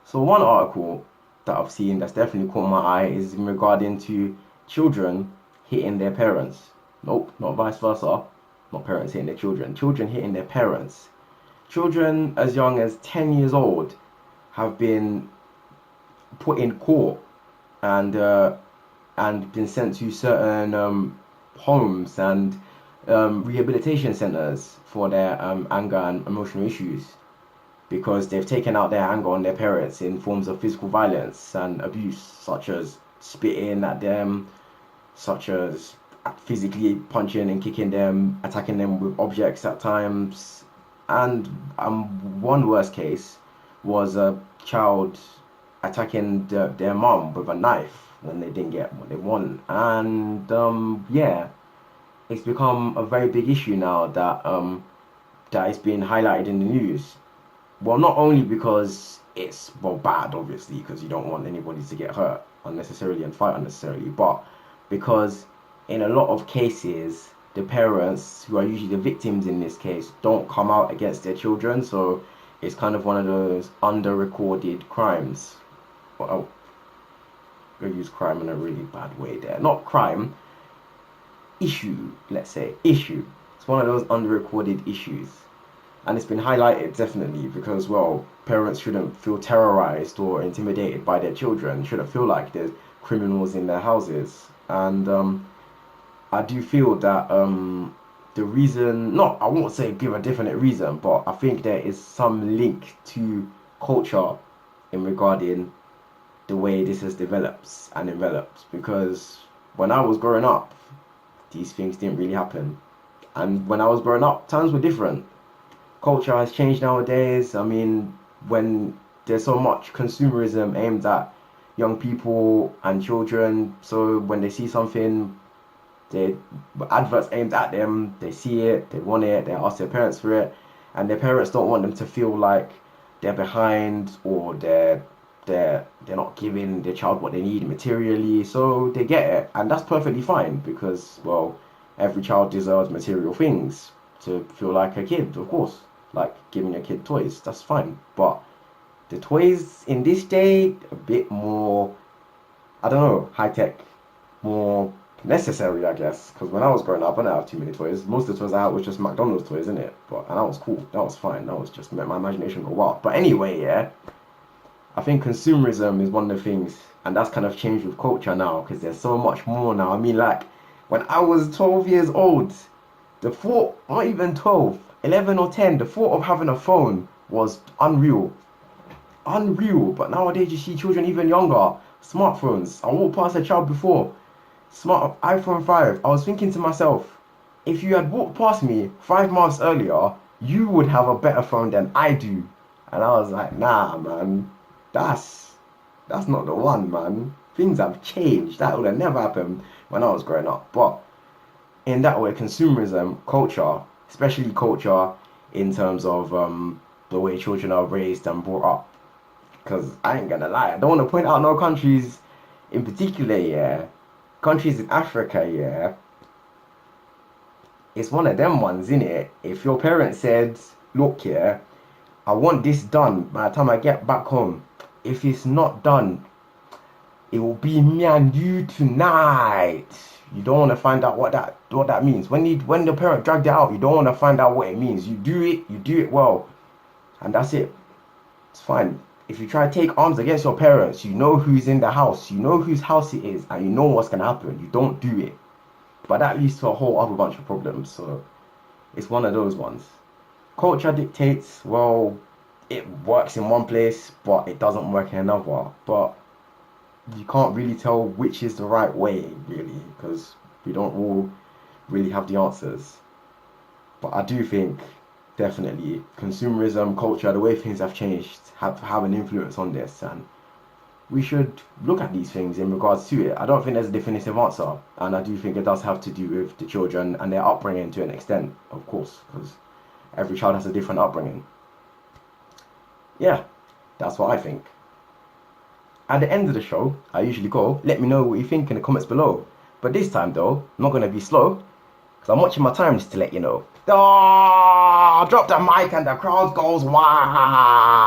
So one article that I've seen that's definitely caught my eye is in regarding to children hitting their parents. Nope, not vice versa. Not parents hitting their children. Children hitting their parents. Children as young as 10 years old have been put in court and been sent to certain homes and rehabilitation centers for their anger and emotional issues because they've taken out their anger on their parents in forms of physical violence and abuse, such as spitting at them, such as physically punching and kicking them, attacking them with objects at times. And one worst case was a child attacking their mom with a knife when they didn't get what they want. And yeah, it's become a very big issue now that it's been highlighted in the news. Well, not only because it's well bad, obviously, because you don't want anybody to get hurt unnecessarily and fight unnecessarily, but because in a lot of cases, the parents who are usually the victims in this case don't come out against their children, so it's kind of one of those under-recorded crimes. Well, I'm gonna use crime in a really bad way there. Not crime, issue, let's say, issue. It's one of those under-recorded issues. And it's been highlighted definitely because, well, parents shouldn't feel terrorized or intimidated by their children, shouldn't feel like there's criminals in their houses. And I do feel that the reason, not, I won't say give a definite reason, but I think there is some link to culture in regarding the way this has developed and enveloped. Because when I was growing up, these things didn't really happen. And when I was growing up, times were different. Culture has changed nowadays. I mean, when there's so much consumerism aimed at young people and children, so when they see something, they adverts aimed at them, they see it, they want it, they ask their parents for it, and their parents don't want them to feel like they're behind or they're not giving their child what they need materially, so they get it, and that's perfectly fine because, well, every child deserves material things to feel like a kid, of course. Like giving your kid toys, that's fine. But the toys in this day, a bit more, I don't know, high tech, more necessary, I guess. Because when I was growing up, I didn't have too many toys. Most of the toys I had was just McDonald's toys, isn't it? And that was cool. That was fine. That was just made my imagination go wild. But anyway, yeah, I think consumerism is one of the things, and that's kind of changed with culture now because there's so much more now. I mean, like when I was 12 years old, the thought, not even 12, 11 or 10, the thought of having a phone was unreal. Unreal. But nowadays you see children even younger, smartphones. I walked past a child before, smart iPhone 5. I was thinking to myself, if you had walked past me 5 months earlier, you would have a better phone than I do. And I was like, nah, man, that's not the one, man. Things have changed. That would have never happened when I was growing up. But in that way, consumerism, culture, especially culture in terms of the way children are raised and brought up. Because I ain't gonna lie, I don't want to point out no countries in particular, yeah. Countries in Africa, yeah. It's one of them ones, innit? If your parents said, look, yeah, I want this done by the time I get back home. If it's not done, it will be me and you tonight. You don't want to find out what that means. When the parent dragged it out, you don't want to find out what it means. You do it well, and that's it. It's fine. If you try to take arms against your parents, you know who's in the house, you know whose house it is, and you know what's gonna happen. You don't do it, but that leads to a whole other bunch of problems. So it's one of those ones. Culture dictates. Well, it works in one place, but it doesn't work in another. But you can't really tell which is the right way, really, because we don't all really have the answers. But I do think definitely consumerism, culture, the way things have changed have an influence on this, and we should look at these things in regards to it. I don't think there's a definitive answer, and I do think it does have to do with the children and their upbringing to an extent, of course, because every child has a different upbringing. Yeah, that's what I think. At the end of the show, I usually go, let me know what you think in the comments below. But this time though, I'm not going to be slow, because I'm watching my time just to let you know. Ah, drop the mic and the crowd goes, wow.